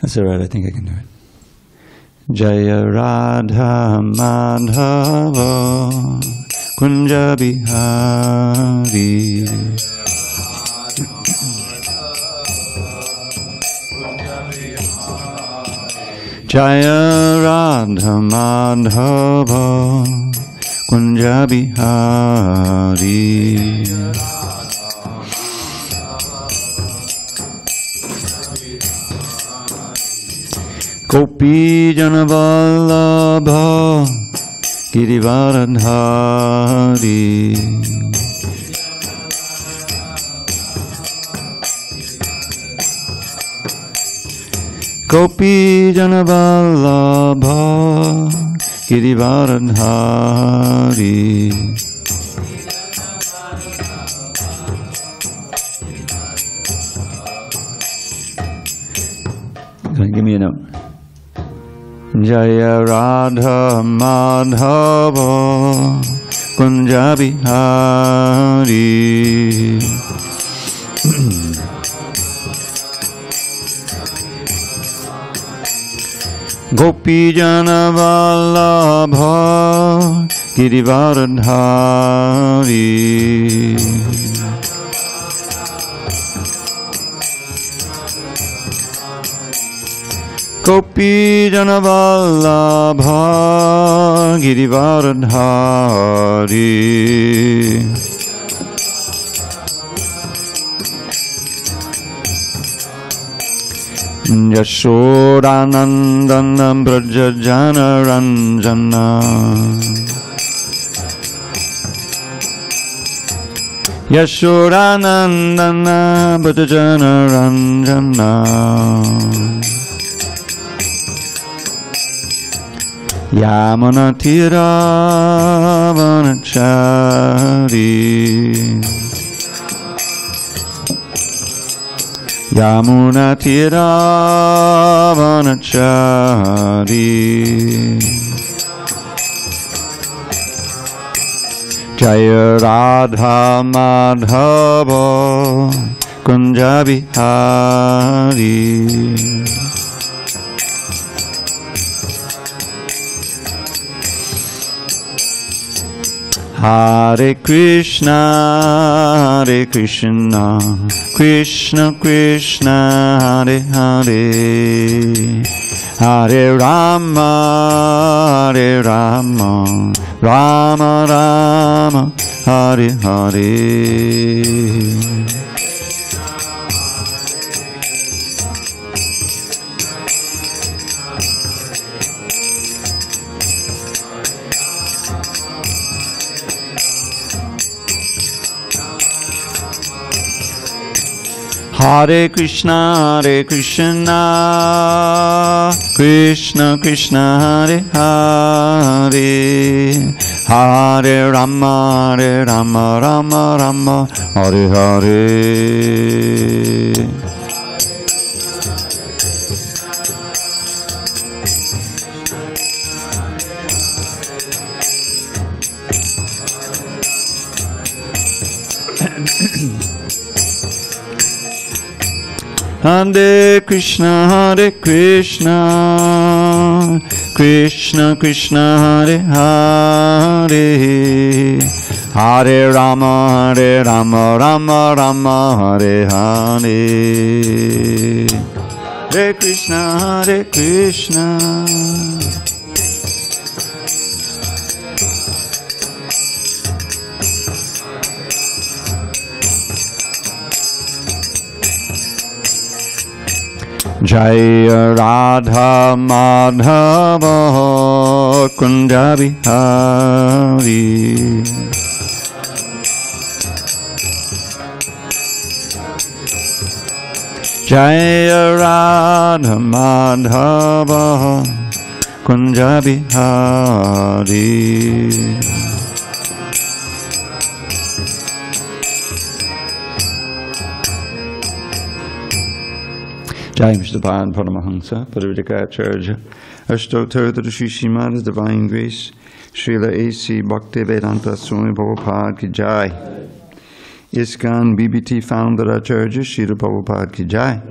That's all right, I think I can do it. Jaya Radha Madhava Kunja Bihari Jaya Radha Madhava Kunja Bihari Gopi Janavallabha Girivaradhari Gopi Janavallabha Girivaradhari Give me a note. Jaya Radha Madhava Kunja Bihari Gopi Janavallabha Girivaradhari Gopi Janavallabha Girivaradhari Yashodanandana Brajajana Ranjana Yashodanandana Brajajana Ranjana Yamuna Tiravanachari Yamuna Tiravanachari Jaya Radha Madhava Kunja Bihari Hare Krishna, Hare Krishna, Krishna Krishna, Hare Hare, Hare Rama, Hare Rama, Rama Rama, Hare Hare. Hare Krishna, Hare Krishna, Krishna Krishna, Hare Hare, Hare Rama, Hare Rama, Rama Rama, Hare Hare. Hare Krishna, Hare Krishna, Krishna Krishna, Hare Hare, Hare Rama, Hare Rama, Rama Rama, Hare Hare, Hare Krishna, Hare Krishna. Jaya Radha Madhava Kunja Bihari Jaya Radha Madhava Kunja Bihari Jai Vishnupada Paramahansa, Parivadikacharya, Ashtottara Shri Srimad Divine Grace, Srila A.C. Bhakti Vedanta Swami Prabhupada Ki Jai. ISKCON BBT Founder Acharya Srila Prabhupada Ki Jai.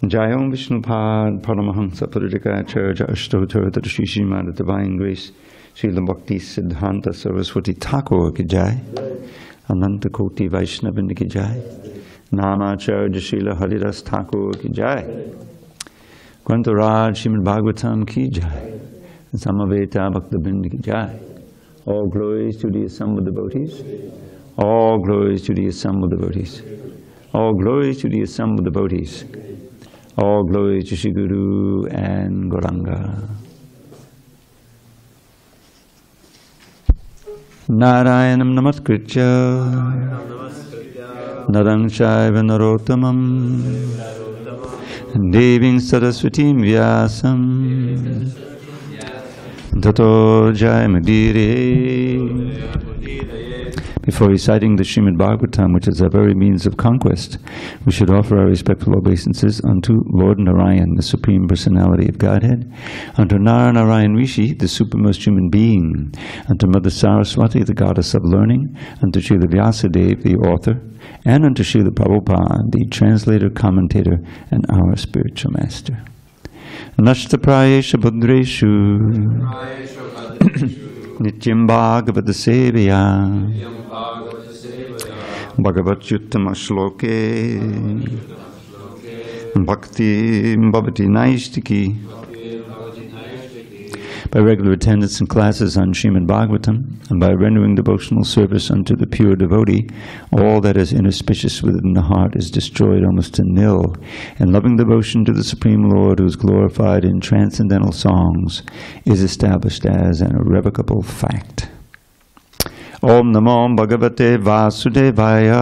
Jayom Vishnupad Paramahansa Parijikacharya Ashtottara Shri Srimad Divine Grace Srila Bhakti Siddhanta Saraswati Thakur ki jai, Ananta Koti Vaishnavinda ki jai, Namacharya Srila Haridas Thakur ki jai, Grantaraj Srimad Bhagavatam ki jai, Samaveta Bhaktabinda ki jai. All glories to the assembled devotees. All glories to the assembled devotees. All glories to the assembled devotees. All glories to Shri Guru and Gauranga. Narayanam Namaskritya Narang Shaiva Narottamam Deving Saraswatim Vyasam Tato Jayamudire. Before reciting the Srimad Bhagavatam, which is our very means of conquest, we should offer our respectful obeisances unto Lord Narayan, the Supreme Personality of Godhead, unto Narayan Rishi, the supremest human being, unto Mother Saraswati, the goddess of learning, unto Srila Vyasadeva, the author, and unto Srila Prabhupada, the translator, commentator, and our spiritual master. Nashta Prayesha Bhadreshu Nityam Bhagavata Sevaya Bhagavat Yuttama Shloke Bhakti Bhavati Naistiki. By regular attendance in classes on Srimad Bhagavatam, and by rendering devotional service unto the pure devotee, all that is inauspicious within the heart is destroyed almost to nil, and loving devotion to the Supreme Lord, who is glorified in transcendental songs, is established as an irrevocable fact. Om Namo Bhagavate Vasudevaya.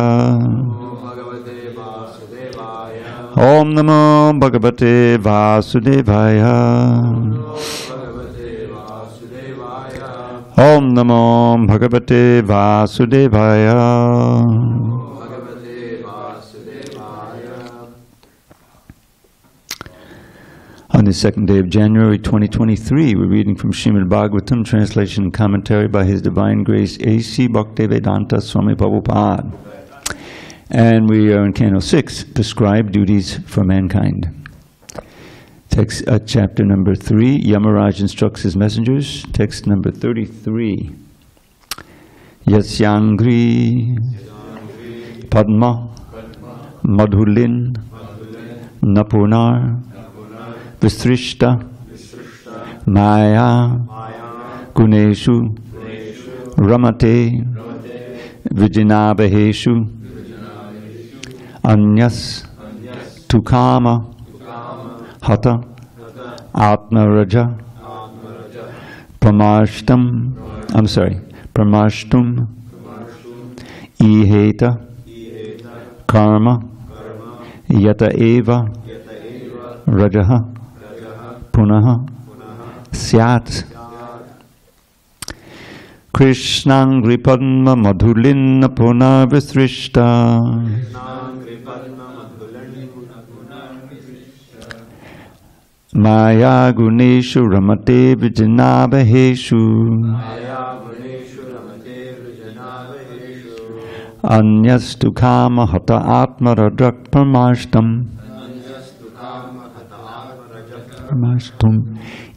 Om Namo Bhagavate Vasudevaya. Om Namo Bhagavate Vasudevaya. On the second day of January 2023, we're reading from Srimad Bhagavatam, translation and commentary by His Divine Grace A.C. Bhaktivedanta Swami Prabhupada. And we are in Canto 6, Prescribed Duties for Mankind. Text, chapter number 3, Yamaraj instructs his messengers. Text number 33. Yasyangri Padma Madhulin Napunar Visrishta Maya Guneshu Ramate Vijinabheshu Anyas Tukama Hata Atmaraja Pramashtum Iheta Karma Yata Eva Rajaha Punaha Syat Krishnangri Padma Madhulin Puna Visrishta Maya Guneshu Ramate Vijinabheshu Anyastu Kama Hata Atma Rajak Pramashtam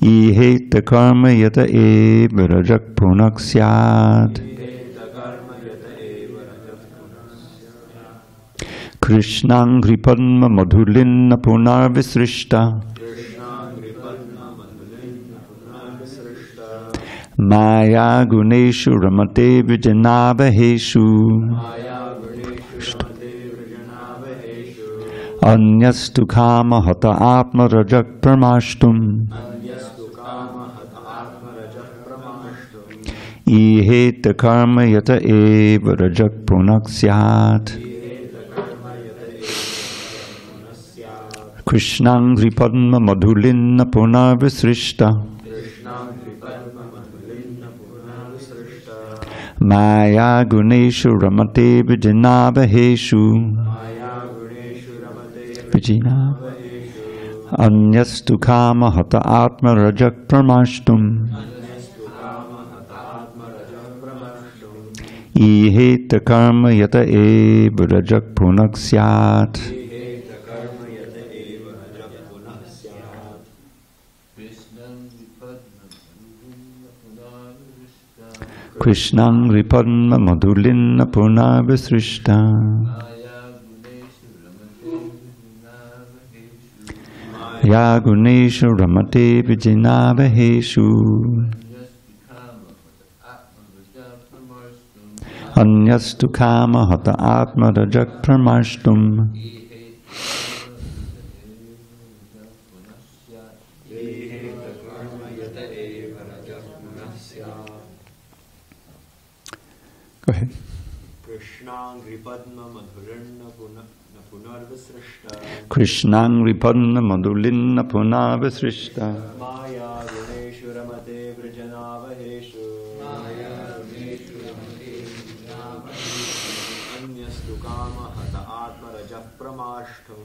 Iheta Karma Yata Eva Rajak Punak Syat Krishnangri Padma Madhulin Punar Visrishta Maya Guneshu Ramate Vijinabheshu Anyastu Kama Hata Atma Rajak Pramashtum Iheta Karma Yata Eva Rajak Punak Syat Krishnangri Padma Madhulin Punar Visrishta Maya Guneshu Ramate Vijinabheshu Anyastu Kama Hata Atma Rajak Pramashtum Iheta Karma Yata Eva Rajak Punak Syat Krishnang Ripadma Madhulinna Punarvisrishta Ya Guneshu Ramate Vijinavaheshu Anyastu Kama Hata Atma Rajak Pramashtum. Go ahead. Krishnang Ripadma Madhulinna Punarvisrishta Krishnang Ripadma Madhulinna Punarvisrishta Maya Guneshu Ramate Vrijanavaheshu Anyastu Kama Hata Atma Rajak Pramashtum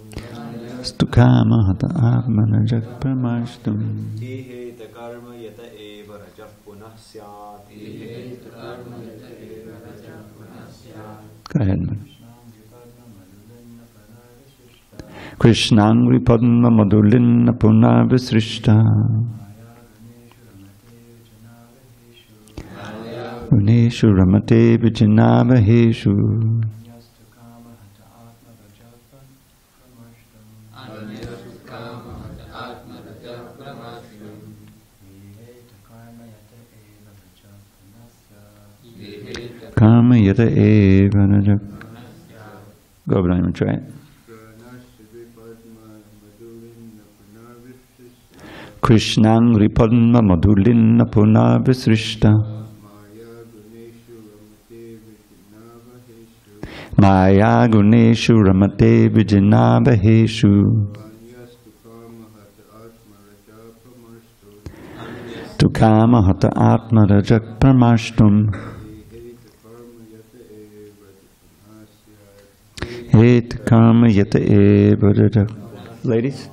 Stukama Hata Atma Rajak Pramashtum. Iheta Karma Yata Eva Rajak Punah Syat. Go ahead, man. Krishnang Ripadma Madhulinna Punarvisrishta Guneshu Ramate Vijinavaheshu Karma Yata Eva Rajak. Go over and try it. Krishnang Ripadma Madhulinna Punarvisrishta Maya Guneshu Ramate Vijinavaheshu Tukama Hata Atma Rajak Pramashtum. Het Karma Yata Eva Rajak. Ladies?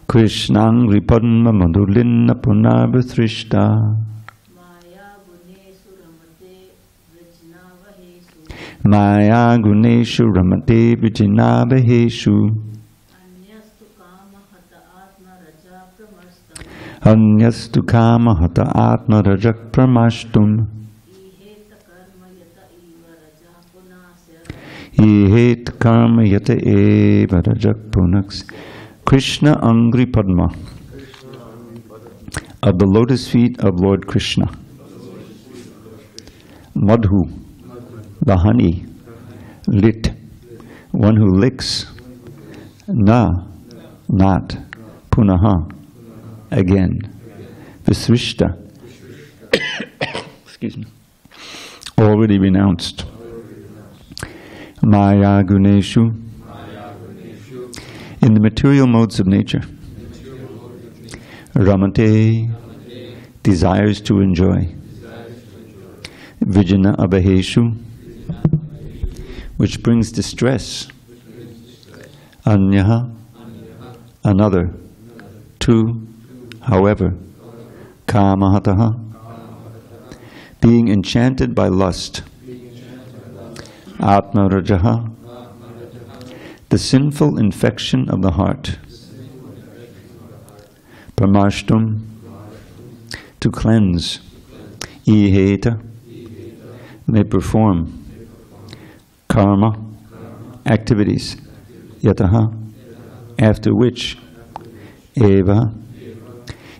Krishnang Ripadma Madhulinna Punarvisrishta Maya Guneshu Ramate Vijinavaheshu Anyastu Kama Hata Atma Rajak Pramashtum. Ihet Karma Yata Eva Rajak Punaks. Krishna Angri Padma, of the lotus feet of Lord Krishna. Madhu, the honey. Lit, one who licks. Na, not. Punaha, again. Visrishta, excuse me, already renounced. Maya Guneshu, in the material modes of nature. Ramate, desires to enjoy. Vijana Abhaheshu, which brings distress. Anyaha, another. Tu, however. Kamahataha, being enchanted by lust. Atma Rajaha, the sinful infection of the heart. Pramashtum, to cleanse. Iheta, may perform. Karma, activities. Yataha, after which. Eva,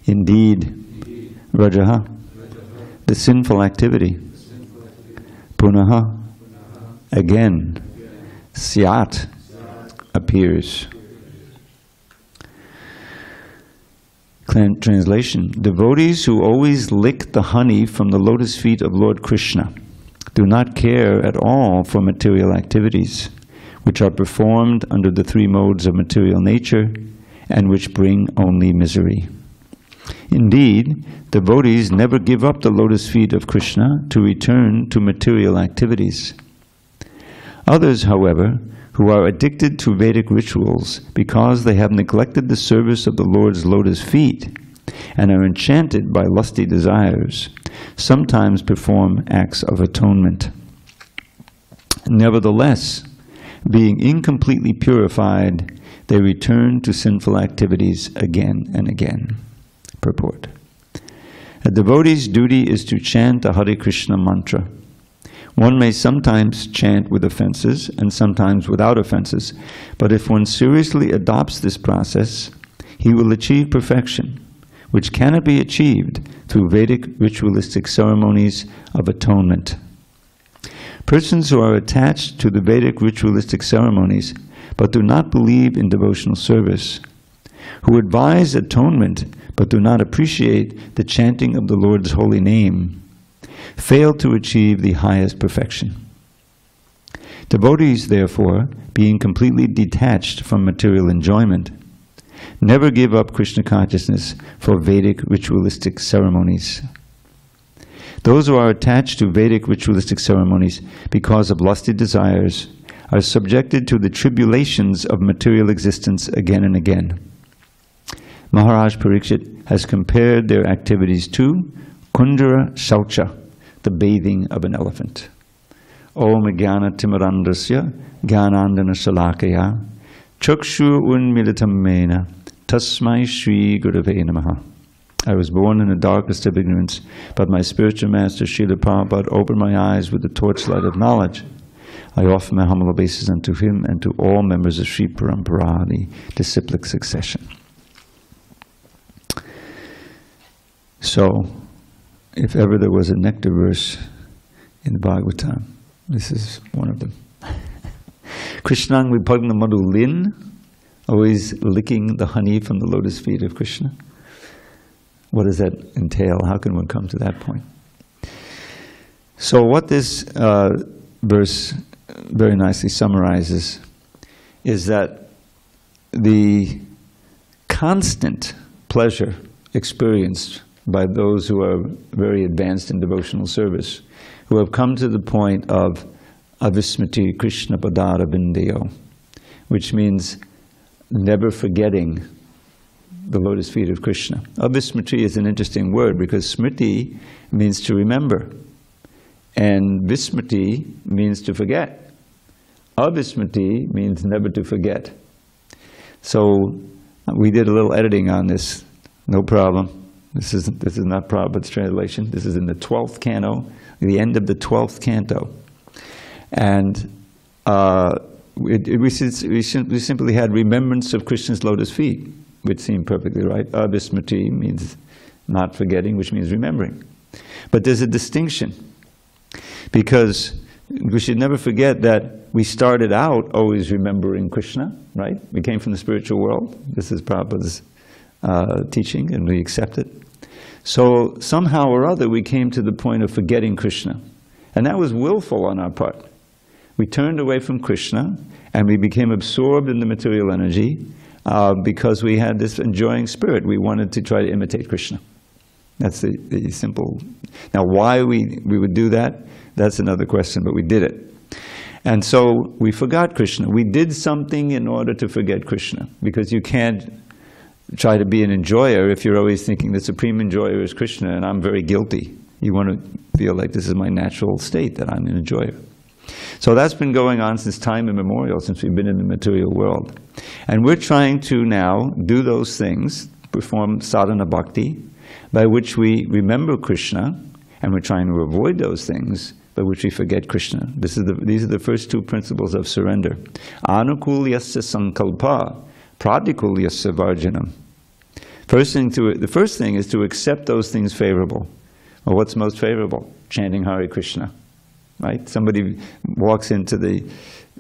indeed. Rajaha, the sinful activity. Punaha, again. Syat, appears. Translation: devotees who always lick the honey from the lotus feet of Lord Krishna do not care at all for material activities, which are performed under the three modes of material nature and which bring only misery. Indeed, devotees never give up the lotus feet of Krishna to return to material activities. Others, however, who are addicted to Vedic rituals because they have neglected the service of the Lord's lotus feet and are enchanted by lusty desires, sometimes perform acts of atonement. Nevertheless, being incompletely purified, they return to sinful activities again and again. Purport. A devotee's duty is to chant the Hare Krishna mantra. One may sometimes chant with offenses and sometimes without offenses, but if one seriously adopts this process, he will achieve perfection, which cannot be achieved through Vedic ritualistic ceremonies of atonement. Persons who are attached to the Vedic ritualistic ceremonies but do not believe in devotional service, who advise atonement but do not appreciate the chanting of the Lord's holy name, fail to achieve the highest perfection. Devotees, therefore, being completely detached from material enjoyment, never give up Krishna consciousness for Vedic ritualistic ceremonies. Those who are attached to Vedic ritualistic ceremonies because of lusty desires are subjected to the tribulations of material existence again and again. Maharaj Parikshit has compared their activities to Kundara Shaucha, the bathing of an elephant. Om Jnana Timarandrasya Jnanandana Shalakaya Chakshu Unmilitam Mena Tasmai Shri Gurave Namaha. I was born in the darkest of ignorance, but my spiritual master Srila Prabhupada opened my eyes with the torchlight of knowledge. I offer my humble obeisances unto him and to all members of Sri Parampara, the disciplic succession. So, if ever there was a nectar verse in the Bhagavatam, this is one of them. Krishnang vipagna madhu lin, always licking the honey from the lotus feet of Krishna. What does that entail? How can one come to that point? So what this verse very nicely summarizes is that the constant pleasure experienced by those who are very advanced in devotional service, who have come to the point of avismriti Krishna padara bindayo, which means never forgetting the lotus feet of Krishna. Avismriti is an interesting word because smriti means to remember, and vismriti means to forget. Avismriti means never to forget. So we did a little editing on this, no problem. This is not Prabhupada's translation. This is in the 12th canto, the end of the 12th canto. And we simply had remembrance of Krishna's lotus feet, which seemed perfectly right. Avismriti means not forgetting, which means remembering. But there's a distinction, because we should never forget that we started out always remembering Krishna, right? We came from the spiritual world. This is Prabhupada's teaching, and we accept it. So somehow or other we came to the point of forgetting Krishna. And that was willful on our part. We turned away from Krishna, and we became absorbed in the material energy, because we had this enjoying spirit. We wanted to try to imitate Krishna. That's the simple. Now, why we would do that, that's another question, but we did it. And so we forgot Krishna. We did something in order to forget Krishna, because you can't try to be an enjoyer if you're always thinking the supreme enjoyer is Krishna and I'm very guilty. You want to feel like this is my natural state, that I'm an enjoyer. So that's been going on since time immemorial, since we've been in the material world. And we're trying to now do those things, perform sadhana bhakti, by which we remember Krishna, and we're trying to avoid those things by which we forget Krishna. These are the first two principles of surrender. Anukulyasya sankalpa, pradikulyasya varjanam. The first thing is to accept those things favorable. Well, what's most favorable? Chanting Hare Krishna. Right? Somebody walks into the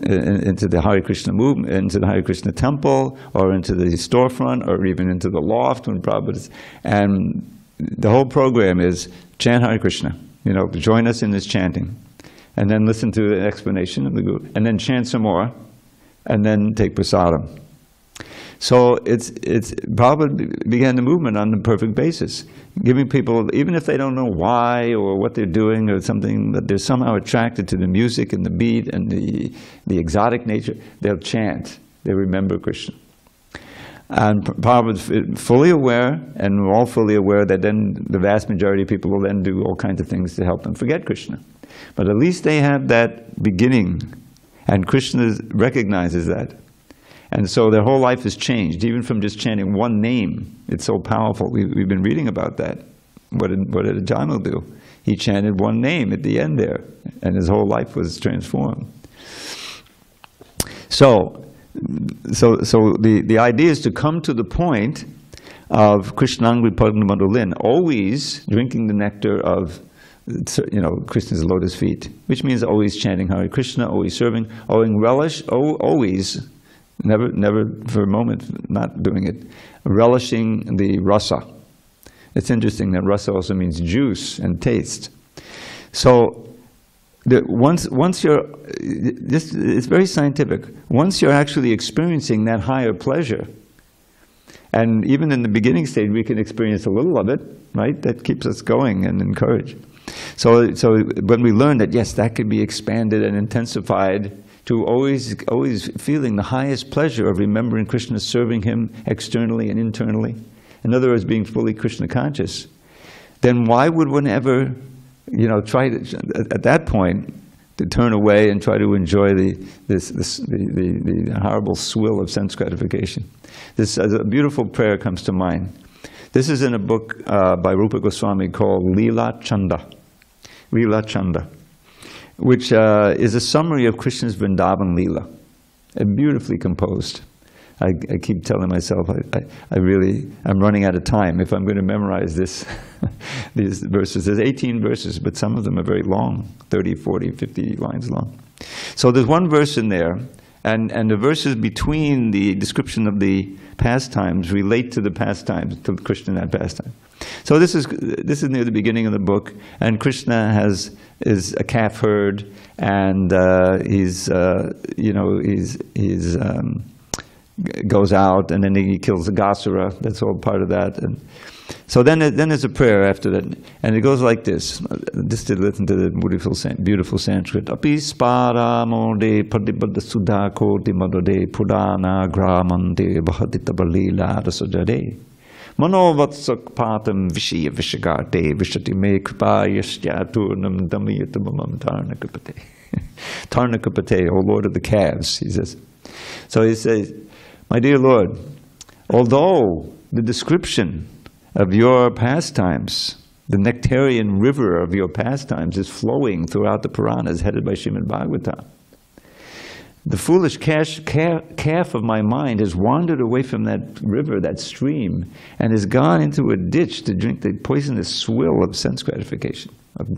Hare Krishna movement, into the Hare Krishna temple, or into the storefront, or even into the loft when Prabhupada is, and the whole program is chant Hare Krishna. You know, join us in this chanting, and then listen to the explanation of the Guru, and then chant some more, and then take prasadam. So Prabhupada began the movement on the perfect basis, giving people, even if they don't know why or what they're doing or something, that they're somehow attracted to the music and the beat and the exotic nature, they'll chant, they remember Krishna. And Prabhupada's fully aware, and we're all fully aware, that then the vast majority of people will then do all kinds of things to help them forget Krishna. But at least they have that beginning, and Krishna recognizes that. And so their whole life is changed, even from just chanting one name. It's so powerful. We've been reading about that. What did Jamal do? He chanted one name at the end there, and his whole life was transformed. So the idea is to come to the point of Krishnangri Padmadolin, always drinking the nectar of, Krishna's lotus feet, which means always chanting Hare Krishna, always serving, owing relish, always, never for a moment not doing it, relishing the rasa. It's interesting that rasa also means juice and taste. So once you're, it's very scientific. Once you're actually experiencing that higher pleasure, and even in the beginning stage, we can experience a little of it, right? That keeps us going and encouraged. So when we learn that, yes, that could be expanded and intensified to always feeling the highest pleasure of remembering Krishna, serving Him externally and internally. In other words, being fully Krishna conscious. Then why would one ever, try to, at that point, to turn away and try to enjoy the horrible swill of sense gratification? A beautiful prayer comes to mind. This is in a book by Rupa Goswami called Leela Chanda, which is a summary of Krishna's Vrindavan Leela, and beautifully composed. I keep telling myself I'm running out of time if I'm going to memorize these verses. There's 18 verses, but some of them are very long, 30, 40, 50 lines long. So there's one verse in there, and the verses between the description of the pastimes relate to the pastimes, to Krishna in that pastime. So this is near the beginning of the book, and Krishna is a calf herd, and he's goes out, and then he kills the Gasura. That's all part of that. And so then there's a prayer after that, and it goes like this. Just to listen to the beautiful Sanskrit. Api spara mode padibada sudako dimadode pudana gramande bahadita balila rasajade. Manovatsak patam vishya vishagate vishati me kripa yashyaturnam damiyatamam tarnakapate. Tarnakapate, O Lord of the calves, he says. So he says, my dear Lord, although the description of your pastimes, the nectarian river of your pastimes is flowing throughout the Puranas headed by Srimad Bhagavatam, the foolish calf of my mind has wandered away from that river, that stream, and has gone into a ditch to drink the poisonous swill of sense gratification, what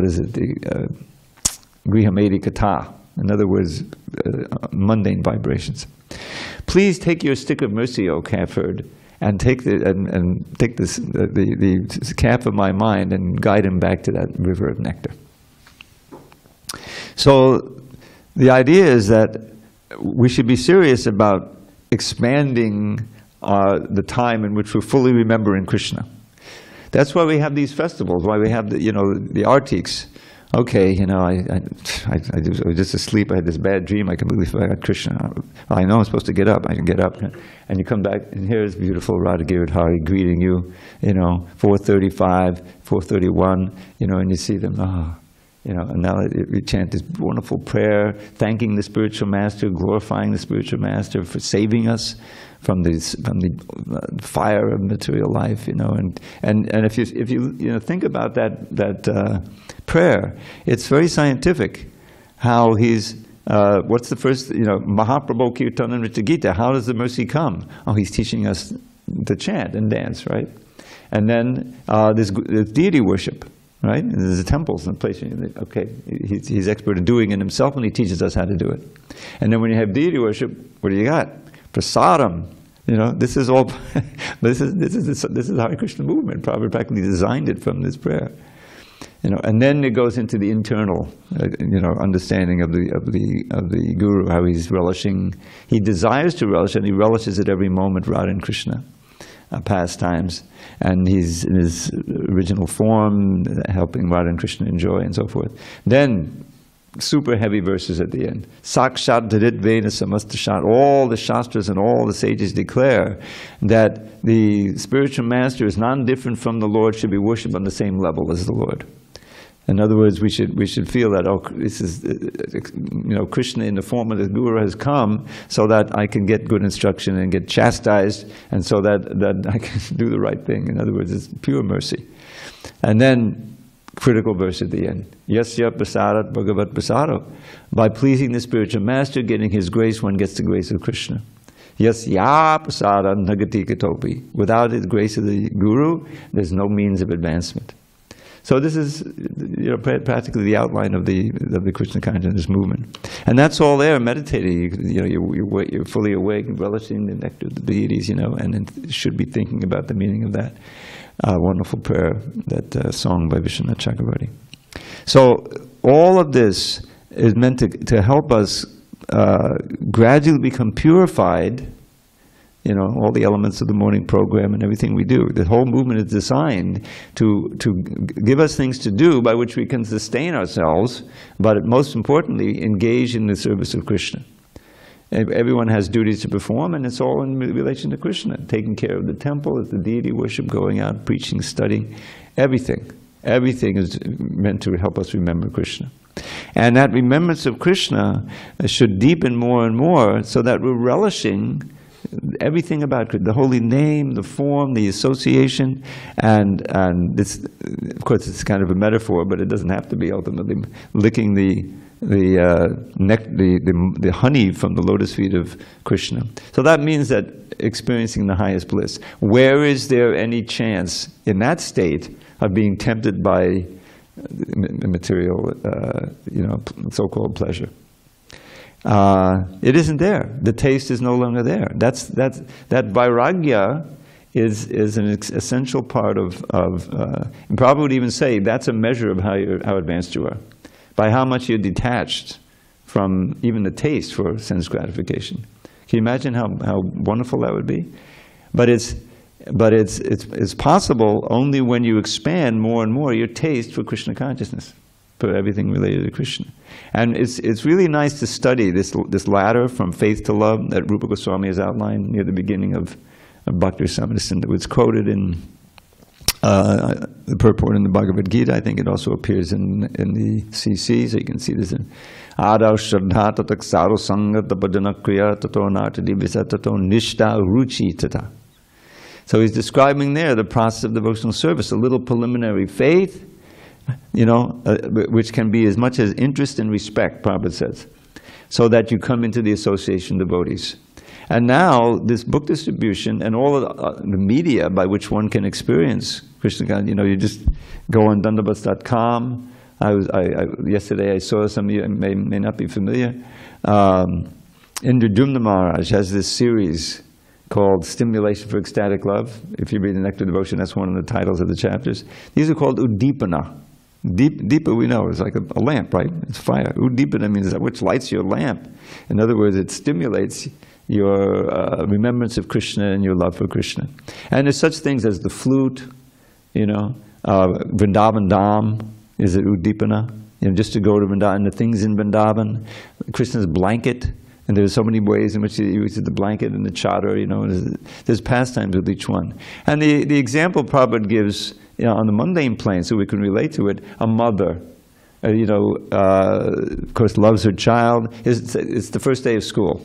is it, the Grihamedi Kata. In other words, mundane vibrations. Please take your stick of mercy, O calf herd, and take the calf of my mind and guide him back to that river of nectar. So the idea is that we should be serious about expanding the time in which we're fully remembering Krishna. That's why we have these festivals, why we have the artiks. Okay, I was just asleep, I had this bad dream, I completely forgot Krishna. I know I'm supposed to get up, I can get up. And you come back, and here's beautiful Radha Giridhari greeting you, 4:35, 4:31, and you see them, and now we chant this wonderful prayer, thanking the spiritual master, glorifying the spiritual master for saving us from the fire of material life, and if you think about that prayer, it's very scientific. How he's what's the first Mahaprabhu Kirtan Nritya Gita? How does the mercy come? Oh, he's teaching us to chant and dance, right? And then there's deity worship. Right? And there's the temples and places. Okay, he's expert in doing it himself, and he teaches us how to do it. And then when you have deity worship, what do you got? Prasadam. This is all. this is Hare Krishna movement. Prabhupada practically designed it from this prayer. And then it goes into the internal, understanding of the guru, how he's relishing. He desires to relish, and he relishes at every moment Radha and Krishna pastimes, and he's in his original form, helping Radha and Krishna enjoy, and so forth. Then, super heavy verses at the end. Sakshat Dhrit Vena Samastashat. All the Shastras and all the sages declare that the spiritual master is non-different from the Lord, should be worshipped on the same level as the Lord. In other words, we should feel that, oh, this is, Krishna in the form of the Guru has come so that I can get good instruction and get chastised, and so that I can do the right thing. In other words, it's pure mercy. And then, critical verse at the end. Yasya prasadat bhagavat prasado. By pleasing the spiritual master, getting his grace, one gets the grace of Krishna. Yasya prasadat nagati katopi. Without the grace of the Guru, there's no means of advancement. So this is, practically the outline of the Krishna consciousness movement, and that's all there. Meditating, you're fully awake, relishing the nectar of the deities, and then should be thinking about the meaning of that wonderful prayer, that song by Vishwanath Chakravarti. So all of this is meant to help us gradually become purified. All the elements of the morning program and everything we do. The whole movement is designed to give us things to do by which we can sustain ourselves, but most importantly, engage in the service of Krishna. Everyone has duties to perform, and it's all in relation to Krishna. Taking care of the temple, is the deity worship, going out, preaching, studying, everything. Everything is meant to help us remember Krishna. And that remembrance of Krishna should deepen more and more so that we're relishing everything about the holy name, the form, the association, and this, of course, it's kind of a metaphor, but it doesn't have to be ultimately licking the honey from the lotus feet of Krishna. So that means that experiencing the highest bliss. Where is there any chance in that state of being tempted by material, so-called pleasure? It isn't there. The taste is no longer there. That vairagya is an essential part of and Prabhupada would even say that's a measure of how advanced you are, by how much you're detached from even the taste for sense gratification. Can you imagine how wonderful that would be? But it's possible only when you expand more and more your taste for Krishna consciousness, for everything related to Krishna. And it's really nice to study this ladder from faith to love that Rupa Goswami has outlined near the beginning of Bhakti Rasamrita, that was quoted in the purport in the Bhagavad Gita. I think it also appears in the CC, so you can see this in Adav Shraddha Tatak Saru Sangha Tapadana Kriya Tato Nartadi Visa Tato Nishta Ruchi Tata. So he's describing there the process of devotional service, a little preliminary faith, which can be as much as interest and respect, Prabhupada says, so that you come into the association of devotees. And now, this book distribution and all of the media by which one can experience Krishna consciousness, you just go on dandabats.com. Yesterday I saw, some of you may not be familiar, Indra Maharaj has this series called Stimulation for Ecstatic Love. If you read the Nectar Devotion, that's one of the titles of the chapters. These are called Udipana. Deepa, we know, is like a lamp, right? It's fire. Udipana means that which lights your lamp. In other words, it stimulates your remembrance of Krishna and your love for Krishna. And there's such things as the flute, Vrindavan Dham is a Udipana, just to go to Vrindavan, the things in Vrindavan, Krishna's blanket, and there's so many ways in which he uses the blanket and the chadar, there's pastimes with each one. And the example Prabhupada gives, on the mundane plane, so we can relate to it, a mother, of course, loves her child. It's the first day of school.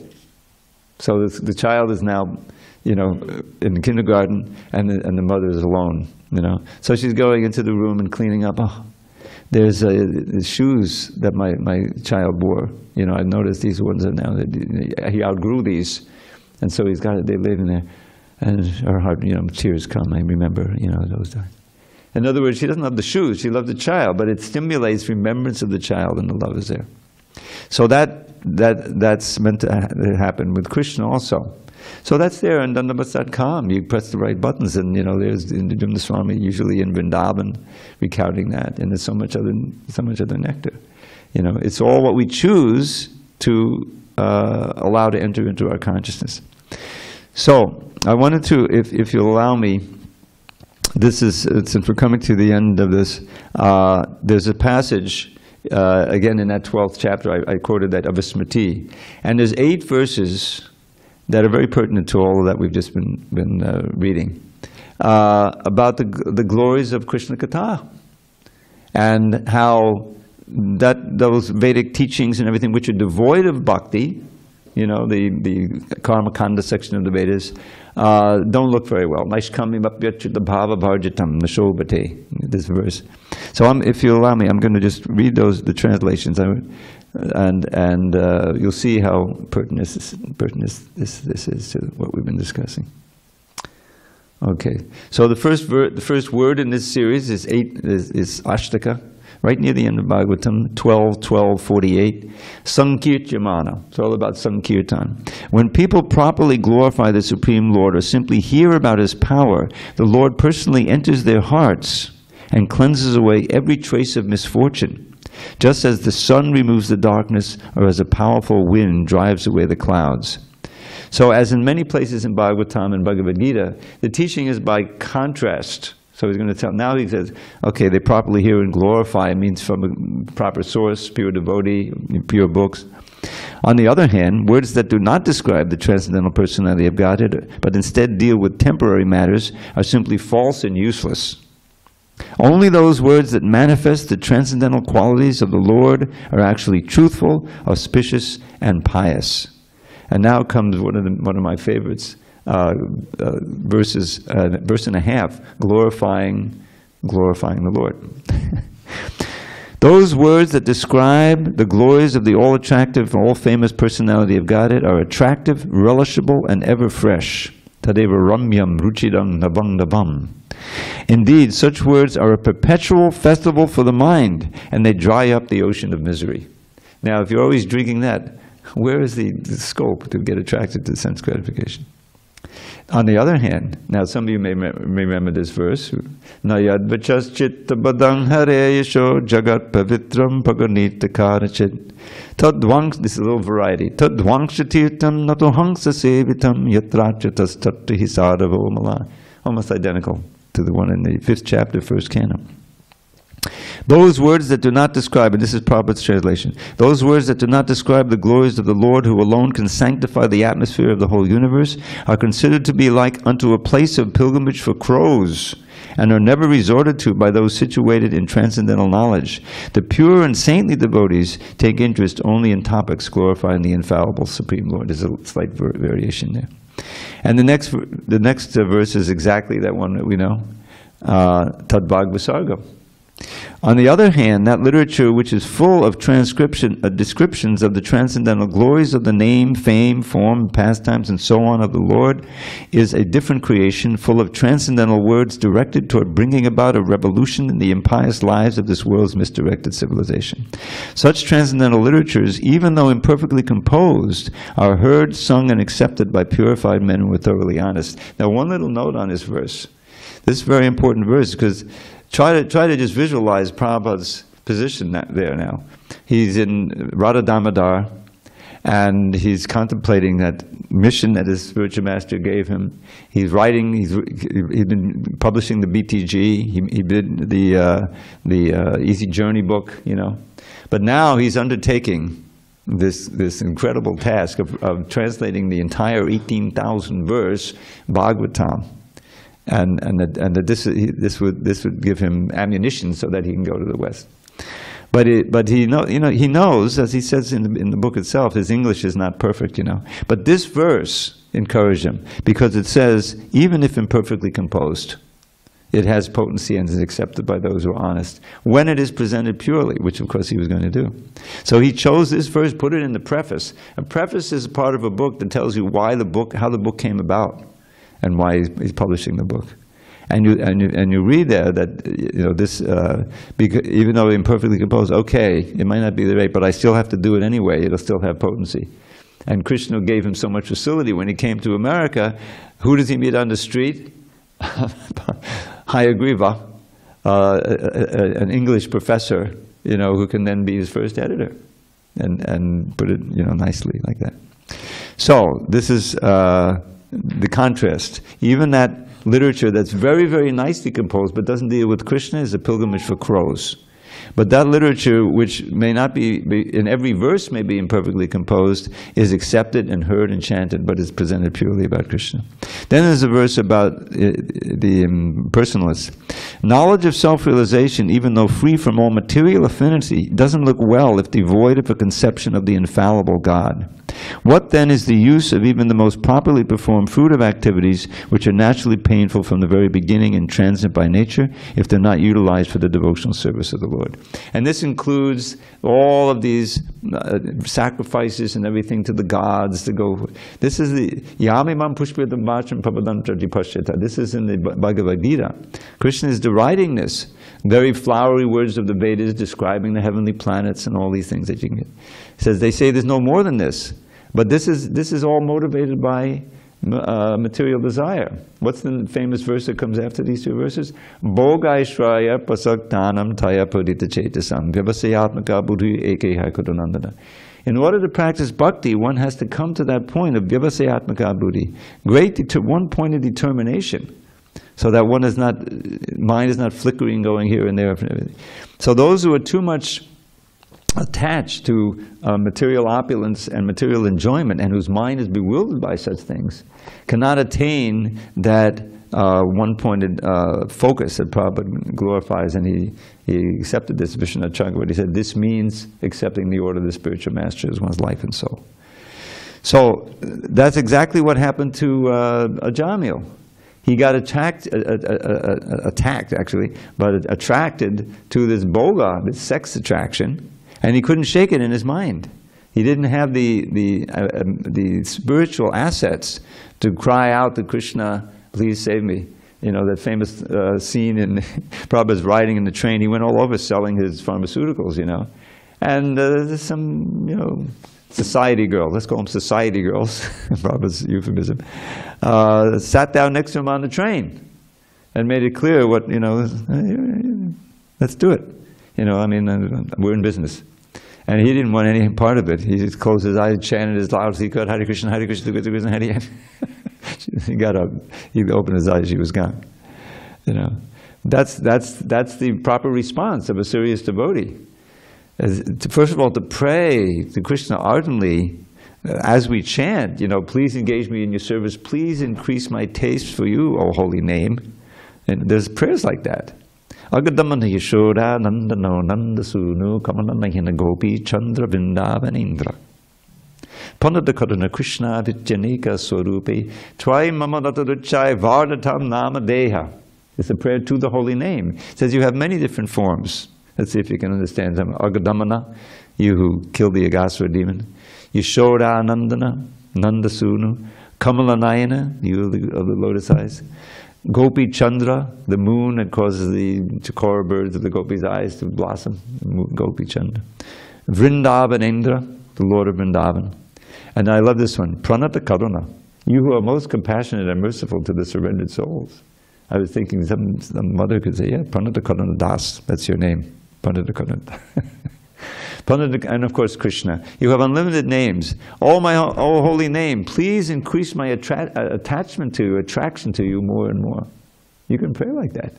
So the child is now, in kindergarten, and the mother is alone, So she's going into the room and cleaning up. Oh, there's the shoes that my child wore. I've noticed these ones are now, he outgrew these. And so they live in there. And her heart, tears come, I remember, those times. In other words, she doesn't love the shoes, she loves the child, but it stimulates remembrance of the child, and the love is there. So that's meant to happen with Krishna also. So that's there on dandabats.com. You press the right buttons, and there's Indra Swami usually in Vrindavan recounting that, and there's so much other nectar. It's all what we choose to allow to enter into our consciousness. So I wanted to, if you'll allow me, since we're coming to the end of this, there's a passage, again in that 12th chapter, I quoted that of Smriti, and there's 8 verses that are very pertinent to all that we've just been reading, about the glories of Krishna Katha. and how those Vedic teachings and everything which are devoid of bhakti, you know, the Karma Kanda section of the Vedas, don't look very well. Bhava bharjatam nashobhate, this verse. So if you allow me, I'm going to just read the translations, and you'll see how pertinent this is to what we've been discussing. Okay, so the first word in this series is Ashtaka, right near the end of Bhagavatam, 12:12:48. Sankirtyamana. It's all about Sankirtan. When people properly glorify the Supreme Lord or simply hear about His power, the Lord personally enters their hearts and cleanses away every trace of misfortune, just as the sun removes the darkness or as a powerful wind drives away the clouds. So as in many places in Bhagavatam and Bhagavad Gita, the teaching is by contrast. So he's going to tell, now he says, okay, they properly hear and glorify, it means from a proper source, pure devotee, pure books. On the other hand, words that do not describe the transcendental personality of Godhead, but instead deal with temporary matters, are simply false and useless. Only those words that manifest the transcendental qualities of the Lord are actually truthful, auspicious, and pious. And now comes one of my favorites, verse and a half, glorifying the Lord. Those words that describe the glories of the all-attractive, all-famous personality of Godhead are attractive, relishable, and ever fresh. Tadeva ramyam ruchidam nabang nabam. Indeed, such words are a perpetual festival for the mind, and they dry up the ocean of misery. Now, if you're always drinking that, where is the scope to get attracted to sense gratification? On the other hand, now some of you may remember this verse, Nayad vachas chitta badang hare yasho jagat pavitram paganita karachit. This is a little variety. Tadvangshatirtam natohangsa sevitam yatrachatas tattva hisadavo mala. Almost identical to the one in the 5th chapter, 1st canto. Those words that do not describe, and this is Prabhupada's translation, those words that do not describe the glories of the Lord, who alone can sanctify the atmosphere of the whole universe, are considered to be like unto a place of pilgrimage for crows, and are never resorted to by those situated in transcendental knowledge. The pure and saintly devotees take interest only in topics glorifying the infallible Supreme Lord. There's a slight variation there. And the next verse is exactly that one that we know, Tadbhag Visarga. On the other hand, that literature which is full of descriptions of the transcendental glories of the name, fame, form, pastimes, and so on of the Lord, is a different creation, full of transcendental words directed toward bringing about a revolution in the impious lives of this world's misdirected civilization. Such transcendental literatures, even though imperfectly composed, are heard, sung, and accepted by purified men who are thoroughly honest. Now, one little note on this verse. This is a very important verse, because try to just visualize Prabhupada's position there now. He's in Radha Damodar, and he's contemplating that mission that his spiritual master gave him. He's writing. He's been publishing the BTG. He did the Easy Journey book, you know. But now he's undertaking this incredible task of translating the entire 18,000 verse Bhagavatam. And this would give him ammunition so that he can go to the West. But he knows, as he says in the book itself, his English is not perfect, you know. But this verse encouraged him, because it says, even if imperfectly composed, it has potency and is accepted by those who are honest, when it is presented purely, which of course he was going to do. So he chose this verse, put it in the preface. A preface is part of a book that tells you how the book came about, and why he's publishing the book. And you read there that, you know, this, even though imperfectly composed, okay, it might not be the right, but I still have to do it anyway, it'll still have potency. And Krishna gave him so much facility when he came to America. Who does he meet on the street? Hayagriva, an English professor, you know, who can then be his first editor, and put it, you know, nicely like that. So this is the contrast. Even that literature that's very, very nicely composed but doesn't deal with Krishna is a pilgrimage for crows. But that literature, which may not be in every verse may be imperfectly composed, is accepted and heard and chanted, but is presented purely about Krishna. Then there's a verse about the personalists. Knowledge of self-realization, even though free from all material affinity, doesn't look well if devoid of a conception of the infallible God. What then is the use of even the most properly performed fruitive activities, which are naturally painful from the very beginning and transient by nature, if they're not utilized for the devotional service of the Lord? And this includes all of these sacrifices and everything to the gods to go. This is the Yamimam Pushpitam Vacham Papadantra Dipashyata. This is in the Bhagavad Gita. Krishna is deriding this. Very flowery words of the Vedas describing the heavenly planets and all these things that you can get. He says, they say there's no more than this. But this is all motivated by material desire. What's the famous verse that comes after these two verses? Bhogaishraya pasaktanam taya pudita chetasam vyavasayatmaka buddhi ekeha kudanandana. In order to practice bhakti, one has to come to that point of vyavasayatmaka buddhi. One point of determination. So that mind is not flickering, going here and there. So those who are too much attached to material opulence and material enjoyment, and whose mind is bewildered by such things, cannot attain that one-pointed focus that Prabhupada glorifies. And he accepted this Vishwanath Chakravarti. He said, this means accepting the order of the spiritual master as one's life and soul. So that's exactly what happened to Ajamil. He got attacked actually, but attracted to this bhoga, this sex attraction, and he couldn't shake it in his mind. He didn't have the spiritual assets to cry out to Krishna, please save me. You know, that famous scene in Prabhupada's riding in the train. He went all over selling his pharmaceuticals, you know. And there's some, you know, society girls, let's call them society girls, Prabhupada's euphemism, sat down next to him on the train and made it clear what, you know, let's do it. You know, I mean, we're in business. And he didn't want any part of it. He just closed his eyes, chanted as loud as he could, Hare Krishna, Hare Krishna, Hare Krishna, Hare Krishna. He got up, he opened his eyes, she was gone. You know, that's the proper response of a serious devotee. First of all, to pray to Krishna ardently as we chant, you know, please engage me in your service, please increase my taste for you, O holy name. And there's prayers like that. Agadamana Yashoda Nandano Nandasunu Kamananahina Gopi Chandra Vrindavanindra Panadakadana Krishna Vityanika Swarupi Try Mamadataduchai Vardatam Nama Deha. It's a prayer to the holy name. It says you have many different forms. Let's see if you can understand them. Agadamana, you who killed the Aghasura demon. Yashoda Nandana, Nandasunu. Kamalanayana, you of the lotus eyes. Gopi Chandra, the moon that causes the chakora birds of the gopi's eyes to blossom. Gopi Chandra. Vrindavanendra, the Lord of Vrindavan. And I love this one. Pranata Karuna, you who are most compassionate and merciful to the surrendered souls. I was thinking some mother could say, yeah, Pranata Karuna Das, that's your name. Pranata Karuna. And of course Krishna. You have unlimited names. Oh holy name, please increase my attachment to you, attraction to you more and more. You can pray like that.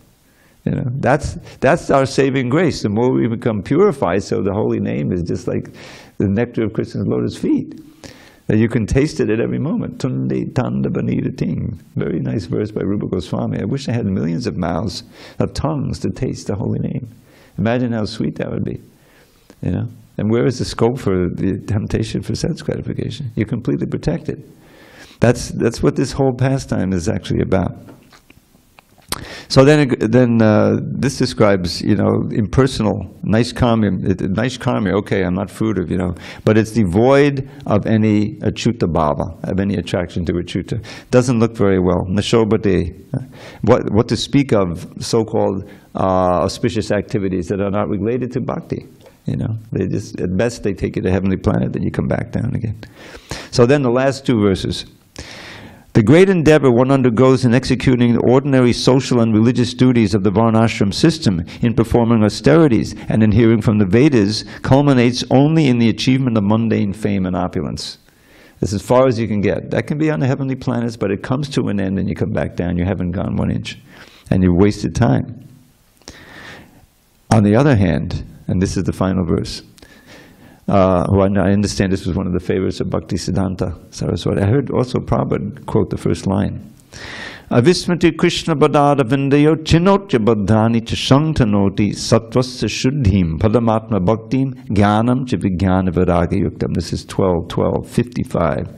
You know, that's our saving grace. The more we become purified, so the holy name is just like the nectar of Krishna's lotus feet. That you can taste it at every moment. Tunde tanda banita ting. Very nice verse by Rupa Goswami. I wish I had millions of mouths, of tongues to taste the holy name. Imagine how sweet that would be. You know? And where is the scope for the temptation for sense gratification? You're completely protected. That's what this whole pastime is actually about. So then this describes, you know, impersonal, nice karma, okay, I'm not fruitive, you know, but it's devoid of any achyuta bhava, of any attraction to achyuta. Doesn't look very well. Nashobhate. What to speak of so-called auspicious activities that are not related to bhakti. You know, they just, at best they take you to heavenly planet, then you come back down again. So then the last two verses. The great endeavor one undergoes in executing the ordinary social and religious duties of the Varnashram system, in performing austerities and in hearing from the Vedas, culminates only in the achievement of mundane fame and opulence. That's as far as you can get. That can be on the heavenly planets, but it comes to an end and you come back down. You haven't gone 1 inch. And you've wasted time. On the other hand, and this is the final verse. I understand this was one of the favorites of Bhakti Siddhanta Saraswati. I heard also Prabhupada quote the first line. Avismati Krishna Badada Vindayo Chinotya Badhani Chashantanoti Sattvasya Shuddhim Padamatma Bhaktim Jnanam Chivigyana Viraga Yuktam. This is 12:55.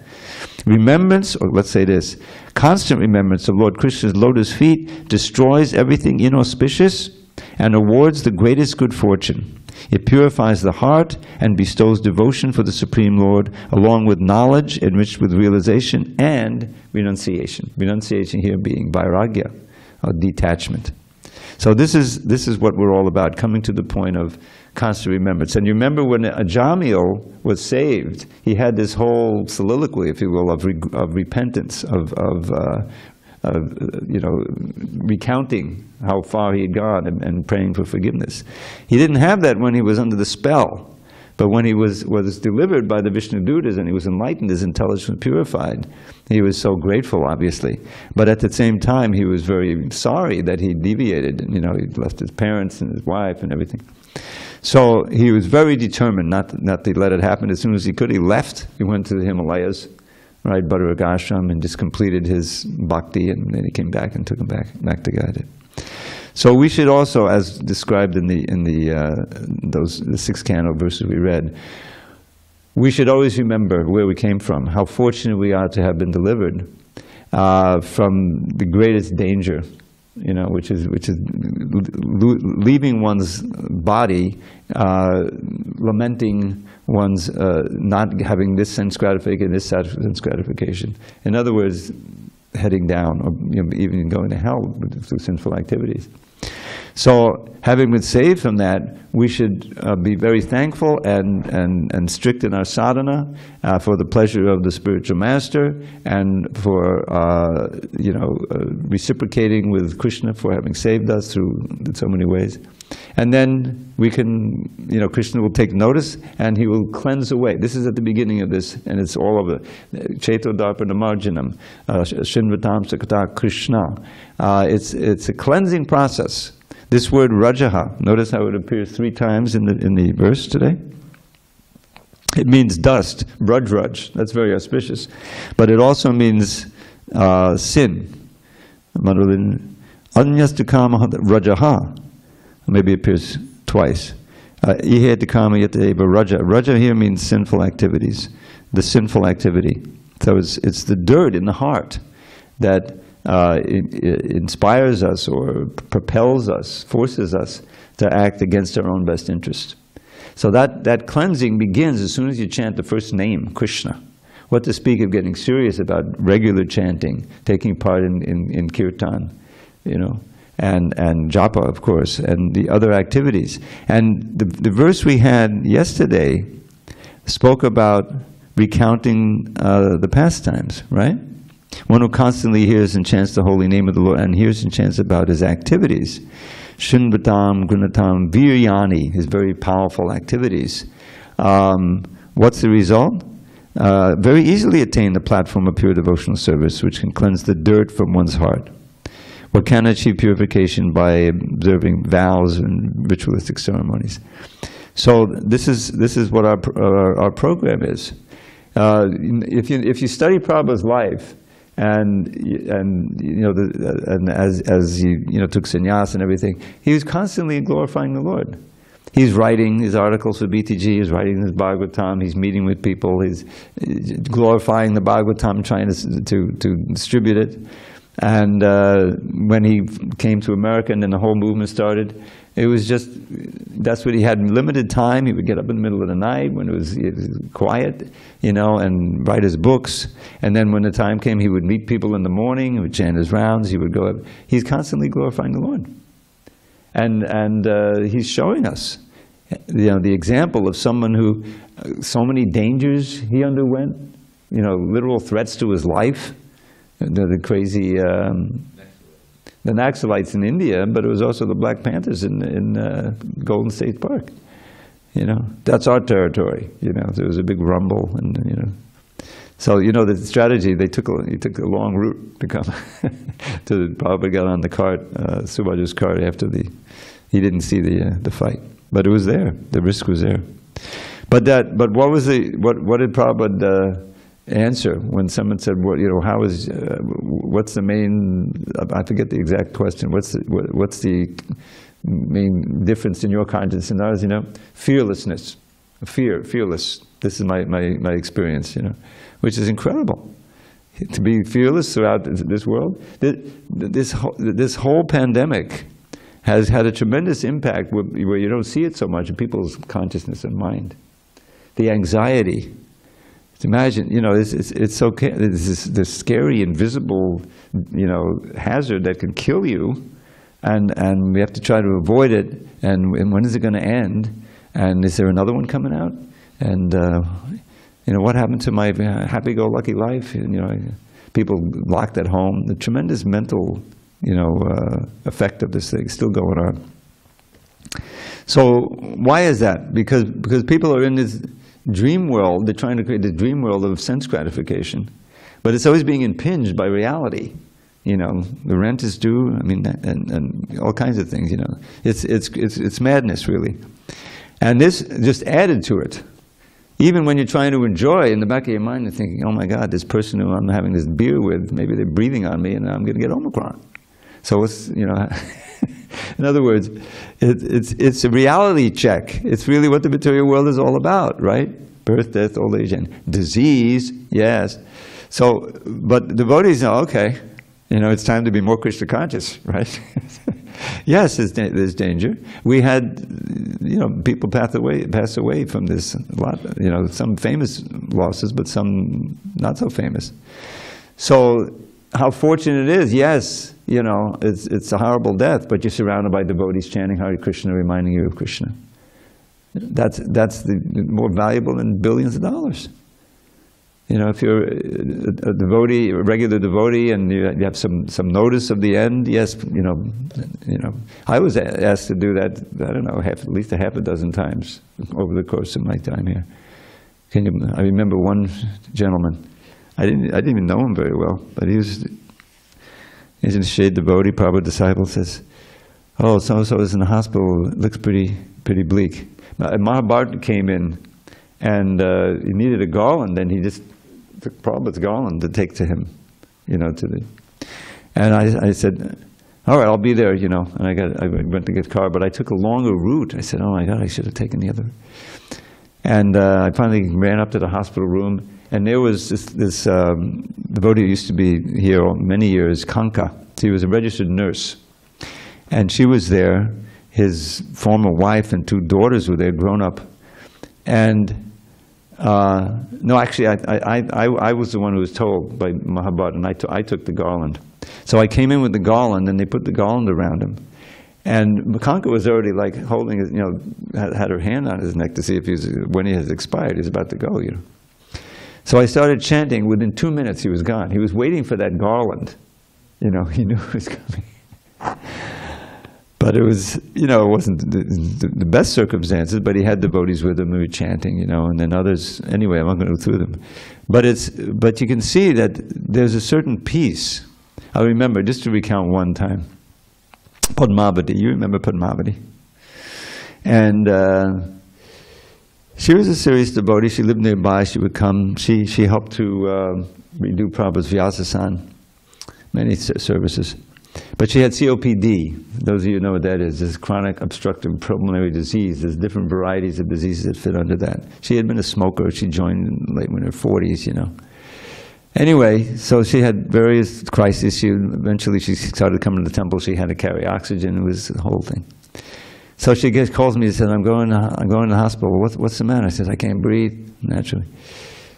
Remembrance, or let's say this, constant remembrance of Lord Krishna's lotus feet destroys everything inauspicious and awards the greatest good fortune. It purifies the heart and bestows devotion for the Supreme Lord, along with knowledge enriched with realization and renunciation. Renunciation here being vairagya, or detachment. So this is what we're all about, coming to the point of constant remembrance. And you remember when Ajamil was saved, he had this whole soliloquy, if you will, of repentance, of recounting how far he had gone and praying for forgiveness. He didn't have that when he was under the spell, but when he was delivered by the Vishnu Dutas and he was enlightened, his intelligence was purified, he was so grateful, obviously. But at the same time, he was very sorry that he deviated. He left his parents and his wife and everything. So he was very determined not to let it happen. As soon as he could, he left. He went to the Himalayas, right, Bhadrag Ashram, and just completed his bhakti, and then he came back and took him back to Godhead. So we should also, as described in the 6 canto verses we read, we should always remember where we came from, how fortunate we are to have been delivered from the greatest danger, which is leaving one's body, lamenting one's not having this sense gratification, this sense gratification. In other words, heading down, or even going to hell through sinful activities. So, having been saved from that, we should be very thankful and strict in our sadhana for the pleasure of the spiritual master, and for reciprocating with Krishna for having saved us through so many ways. And then we can, Krishna will take notice and he will cleanse away. This is at the beginning of this, and it's all over. Cheto Darpana Marjanam, Shinvatam Sakata Krishna. It's a cleansing process. This word rajaha, notice how it appears 3 times in the verse today. It means dust, braj, that's very auspicious. But it also means sin. Anyastukama rajaha, maybe it appears twice. Ihetukama yateva raja. Raja here means sinful activities, the sinful activity. So it's the dirt in the heart that it inspires us or propels us, forces us to act against our own best interest. So that cleansing begins as soon as you chant the first name, Krishna. What to speak of getting serious about regular chanting, taking part in kirtan, and japa, of course, and the other activities. And the verse we had yesterday spoke about recounting the pastimes, right? One who constantly hears and chants the holy name of the Lord and hears and chants about his activities. Shinvatam, Gunatam, Viryani, his very powerful activities. What's the result? Very easily attain the platform of pure devotional service, which can cleanse the dirt from one's heart. One can achieve purification by observing vows and ritualistic ceremonies. So this is what our program is. If you study Prabhupada's life, and as he took sannyas and everything, he was constantly glorifying the Lord. He's writing his articles for BTG, he's writing his Bhagavatam, he's meeting with people, he's glorifying the Bhagavatam, trying to distribute it. And when he came to America and then the whole movement started, it was just, that's what he had, limited time. He would get up in the middle of the night when it was quiet, and write his books. And then when the time came, he would meet people in the morning, he would chant his rounds, he would go up. He's constantly glorifying the Lord. And he's showing us, the example of someone who, so many dangers he underwent, literal threats to his life, the crazy, the Naxalites in India, but it was also the Black Panthers in Golden State Park. That's our territory. There was a big rumble, and so the strategy, he took a long route to come to Prabhupada got on the cart, Subhadra's cart after he didn't see the fight. But it was there. The risk was there. But what was what did Prabhupada answer when someone said, "What what's the main?" I forget the exact question. What's the main difference in your consciousness and ours? Fearlessness, fearless. This is my experience. Which is incredible. To be fearless throughout this world. This whole pandemic has had a tremendous impact where you don't see it so much in people's consciousness and mind. The anxiety. Imagine, it's okay. This scary, invisible, hazard that can kill you, and we have to try to avoid it. And when is it going to end? And is there another one coming out? And what happened to my happy-go-lucky life? People locked at home. The tremendous mental, effect of this thing still going on. So why is that? Because people are in this dream world. They're trying to create this dream world of sense gratification, but it's always being impinged by reality. The rent is due. I mean, and all kinds of things. It's madness, really. And this just added to it. Even when you're trying to enjoy, in the back of your mind, you're thinking, "Oh my God, this person who I'm having this beer with, maybe they're breathing on me, and I'm going to get Omicron." So it's in other words, it's a reality check. It's really what the material world is all about, right? Birth, death, old age, and disease. Yes. So, but devotees know, okay, it's time to be more Krishna conscious, right? Yes, there's danger. We had, people pass away from this a lot. Some famous losses, but some not so famous. So, how fortunate it is, yes, it's a horrible death, but you're surrounded by devotees chanting Hare Krishna, reminding you of Krishna. That's more valuable than billions of dollars. If you're a devotee, a regular devotee, and you have some notice of the end, yes, I was asked to do that, I don't know, at least a half a dozen times over the course of my time here. I remember one gentleman, I didn't even know him very well, but he's a shade devotee, Prabhupada disciple, says, "Oh, so-and-so is in the hospital, it looks pretty bleak." Mahabharata came in, and he needed a garland, and he just took Prabhupada's garland to take to him, and I said, "All right, I'll be there," and I went to get a car, but I took a longer route. I said, "Oh my God, I should have taken the other." And I finally ran up to the hospital room, and there was this devotee who used to be here many years, Kanka. She was a registered nurse, and she was there. His former wife and 2 daughters were there, grown up, and no, actually, I was the one who was told by Mahabharata, and I took the garland. So I came in with the garland, and they put the garland around him. And Makanka was already like holding his, had her hand on his neck to see if when he has expired, he's about to go, So I started chanting. Within 2 minutes, he was gone. He was waiting for that garland. He knew it was coming. But it was, it wasn't the best circumstances, but he had devotees with him who were chanting, and then others, anyway, I'm not going to go through them. But you can see that there's a certain peace. I remember, just to recount one time, Padmavati, you remember Padmavati? And she was a serious devotee. She lived nearby. She would come. She helped to redo Prabhupada's Vyasasan, many services. But she had COPD. Those of you know what that is. This chronic obstructive pulmonary disease. There's different varieties of diseases that fit under that. She had been a smoker. She joined late in her 40s, Anyway, so she had various crises. Eventually she started coming to the temple. She had to carry oxygen. It was the whole thing. So she calls me and says, I'm going to the hospital. What's the matter? I said, I can't breathe, naturally.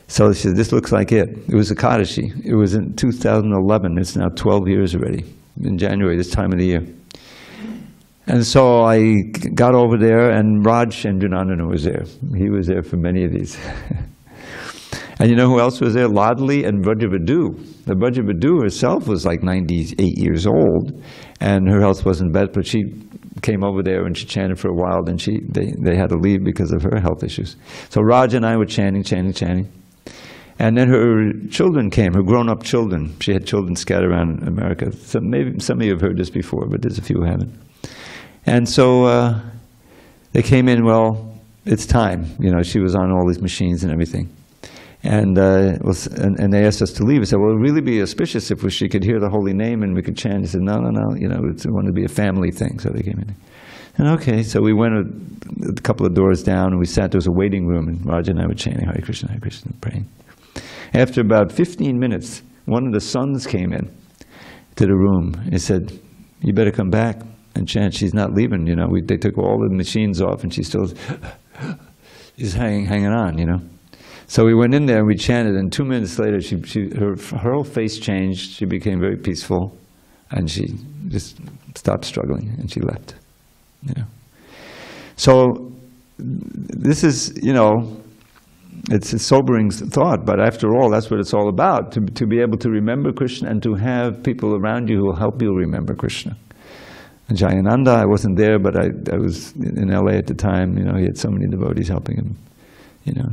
So she said, this looks like it. It was a Kadashi. It was in 2011. It's now 12 years already, in January, this time of the year. And so I got over there, and Raj Chandranandana was there. He was there for many of these. And you know who else was there? Ladli and Vrajavadu. The Vrajavadu herself was like 98 years old, and her health wasn't bad, but she came over there and she chanted for a while, then they had to leave because of her health issues. So Raj and I were chanting. And then her children came, her grown-up children. She had children scattered around America. Maybe some of you have heard this before, but there's a few who haven't. And so they came in, well, it's time. You know, she was on all these machines and everything. And they asked us to leave. We said, well, it would really be auspicious if she could hear the holy name and we could chant. He said, no, you know, it wanted to be a family thing. So they came in. And okay, so we went a couple of doors down and we sat. There was a waiting room, and Raja and I were chanting Hare Krishna, praying. After about 15 minutes, one of the sons came in to the room. He said, you better come back and chant. She's not leaving, you know. They took all the machines off and she's hanging on, you know. So we went in there and we chanted, and 2 minutes later her whole face changed. She became very peaceful, and she just stopped struggling and she left. You know. So this is, you know, it's a sobering thought, but after all, that's what it's all about, to be able to remember Krishna and to have people around you who will help you remember Krishna. And Jayananda, I wasn't there, but I was in LA at the time. You know, he had so many devotees helping him. You know,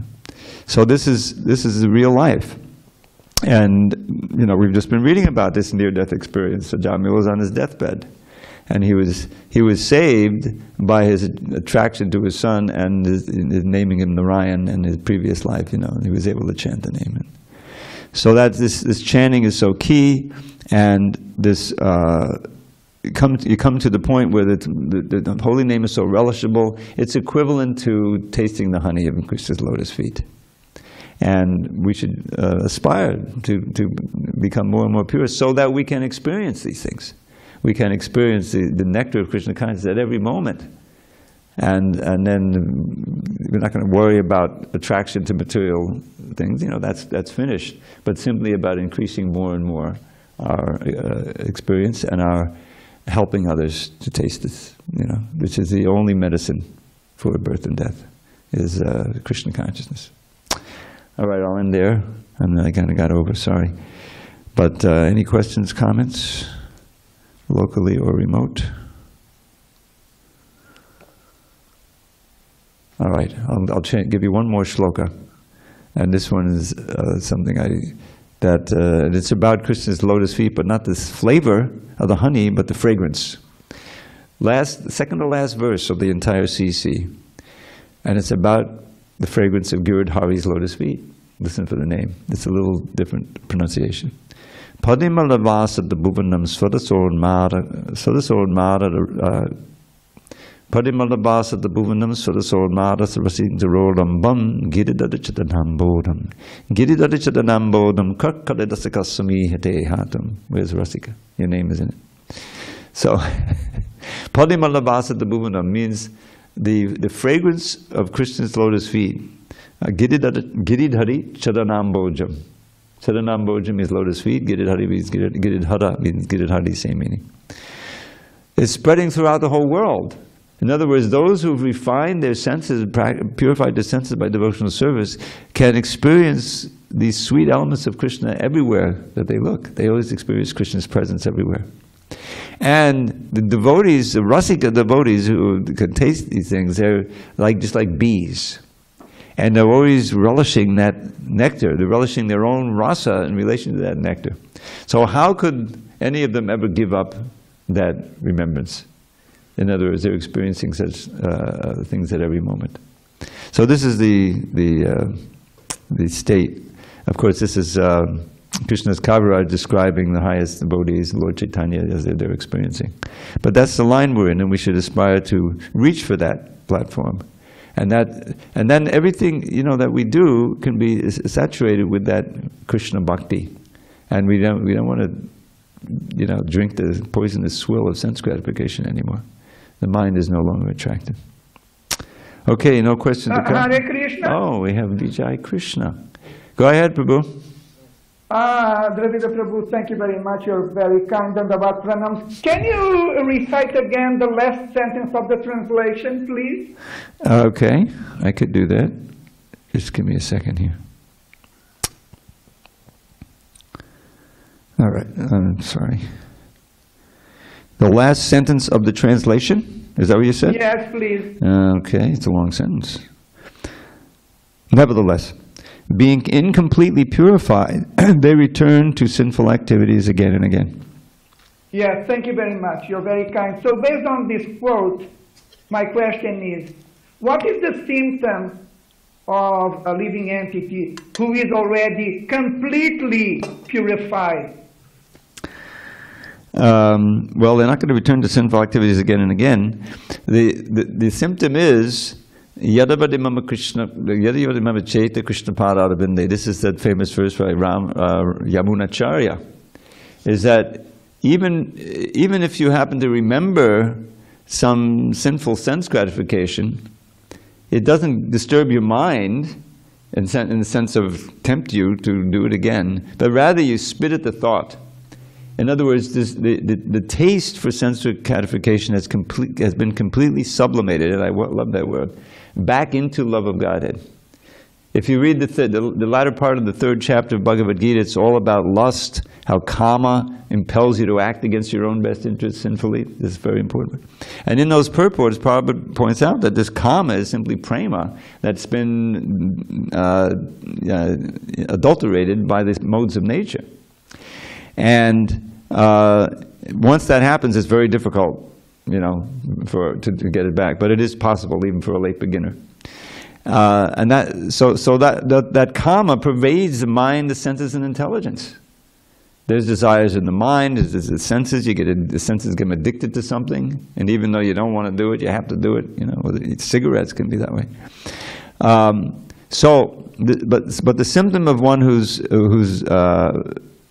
so this is the real life. And you know, we've just been reading about this near-death experience. So Jamil was on his deathbed, and he was saved by his attraction to his son and his naming him Narayan in his previous life. You know, and he was able to chant the name. So that this chanting is so key, and this. You come to the point where the holy name is so relishable, it's equivalent to tasting the honey of Krishna's lotus feet. And we should aspire to become more and more pure so that we can experience these things. We can experience the nectar of Krishna consciousness at every moment. And then we're not going to worry about attraction to material things, you know, that's finished. But simply about increasing more and more our experience and our helping others to taste this, you know, which is the only medicine for birth and death, is Krishna consciousness. All right, I'll end there. And I kind of got over, sorry. But any questions, comments, locally or remote? All right, I'll give you one more shloka. And this one is something it's about Krishna's lotus feet, but not this flavor of the honey, but the fragrance. Second to last verse of the entire CC. And it's about the fragrance of Giridhari's lotus feet. Listen for the name. It's a little different pronunciation. Padimalavasat bhuvanam Padimalavasat bhuvanam swadasodmara sarasindharolambam giridadichadanambodham giridadichadanambodham karkadadasakasami hate hatam. Where's Rasika? Your name is in it. So, Padimalavasat bhuvanam means the fragrance of Krishna's lotus feet. Giridhari chadanambojam. Chadanambojam means lotus feet. Giridhari means Giridhara means Giridhari, same meaning. It's spreading throughout the whole world. In other words, those who've refined their senses, purified their senses by devotional service, can experience these sweet elements of Krishna everywhere that they look. They always experience Krishna's presence everywhere. And the devotees, the Rasika devotees who can taste these things, they're just like bees. And they're always relishing that nectar. They're relishing their own rasa in relation to that nectar. So how could any of them ever give up that remembrance? In other words, they're experiencing such things at every moment. So this is the state. Of course, this is Krishna's Kaviraj describing the highest devotees, Lord Chaitanya, as they're experiencing. But that's the line we're in, and we should aspire to reach for that platform. And then everything, you know, that we do can be saturated with that Krishna Bhakti. And we don't want to, you know, drink the poisonous swill of sense gratification anymore. The mind is no longer attracted. Okay, no questions. Hare Krishna. Oh, we have Vijay Krishna. Go ahead, Prabhu. Dravida Prabhu, thank you very much. You're very kind and about pronouns. Can you recite again the last sentence of the translation, please? Okay, I could do that. Just give me a second here. All right, I'm sorry. The last sentence of the translation? Is that what you said? Yes, please. Okay, it's a long sentence. Nevertheless, being incompletely purified, they return to sinful activities again and again. Yes, thank you very much. You're very kind. So based on this quote, my question is, what is the symptom of a living entity who is already completely purified? Well, they're not going to return to sinful activities again and again. The symptom is Yadavadimama Krishna, Yadavadimama Cheta Krishna Padarabinde. This is that famous verse by Yamunacharya. Is that even if you happen to remember some sinful sense gratification, it doesn't disturb your mind in the sense of tempt you to do it again, but rather you spit at the thought. In other words, the taste for sensory gratification has been completely sublimated, and I love that word, back into love of Godhead. If you read the latter part of the 3rd chapter of Bhagavad Gita, it's all about lust, how kama impels you to act against your own best interest sinfully. This is very important. And in those purports, Prabhupada points out that this kama is simply prema that's been adulterated by the modes of nature. And once that happens, it's very difficult, to get it back. But it is possible, even for a late beginner. And that kama pervades the mind, the senses, and intelligence. There's desires in the mind, there's the senses. The senses get addicted to something, and even though you don't want to do it, you have to do it. Cigarettes can be that way. But the symptom of one who's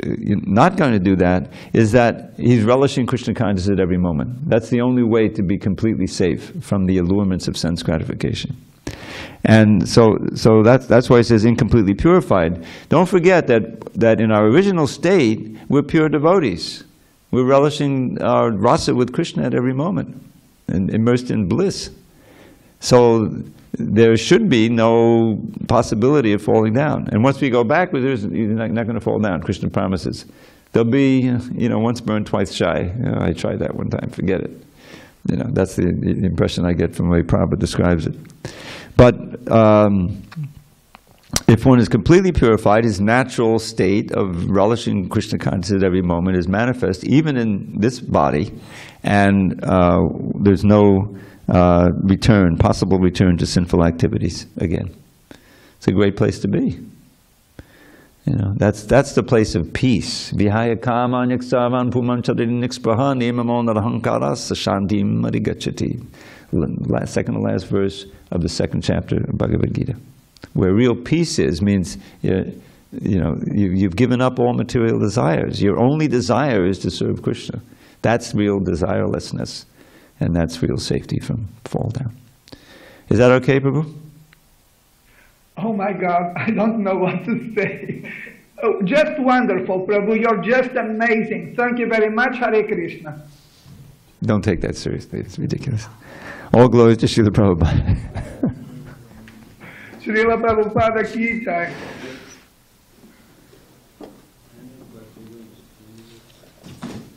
not going to do that is that he's relishing Krishna consciousness at every moment. That's the only way to be completely safe from the allurements of sense gratification. And so that's why it says incompletely purified. Don't forget that in our original state, we're pure devotees. We're relishing our rasa with Krishna at every moment, and immersed in bliss. So there should be no possibility of falling down. And once we go back, you're not going to fall down. Krishna promises. There'll be, once burned, twice shy. I tried that one time, forget it. That's the impression I get from the way Prabhupada describes it. But if one is completely purified, his natural state of relishing Krishna consciousness at every moment is manifest, even in this body, and there's no possible return to sinful activities again. It's a great place to be. That's the place of peace. Vihaya kama nyaksavan pumanchadin nikspraha nemamon arahankaras sashantim marigachati. Second to last verse of the 2nd chapter of Bhagavad Gita. Where real peace means you've given up all material desires. Your only desire is to serve Krishna. That's real desirelessness. And that's real safety from fall down. Is that okay, Prabhu? Oh my God, I don't know what to say. Oh, just wonderful, Prabhu. You're just amazing. Thank you very much. Hare Krishna. Don't take that seriously. It's ridiculous. All glory to Srila Prabhupada. Srila Prabhupada ki jai.